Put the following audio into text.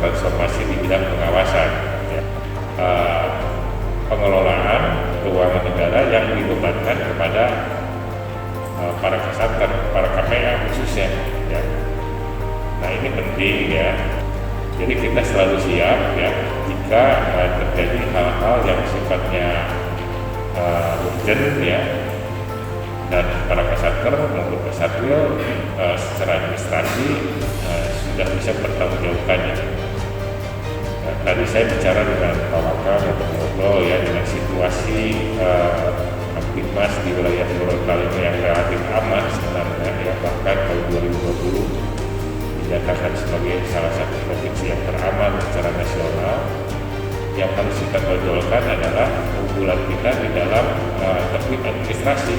transformasi di bidang pengawasan, ya. Pengelolaan keuangan negara yang dibebankan kepada para kasatker, para KPA khususnya, ya. Nah ini penting ya. Jadi kita selalu siap ya jika terjadi hal-hal yang sifatnya urgent ya, dan para kasatker maupun kasatwil secara administrasi sudah bisa bertanggungjawabkannya. Nah, tadi saya bicara dengan Pak Wakil untuk ngobrol ya dengan situasi Kamtibmas di wilayah Gorontalo yang relatif aman sebenarnya ya, bahkan tahun 2020 dinyatakan sebagai salah satu provinsi yang teraman secara nasional. Yang harus kita tonjolkan adalah keunggulan kita di dalam tertib administrasi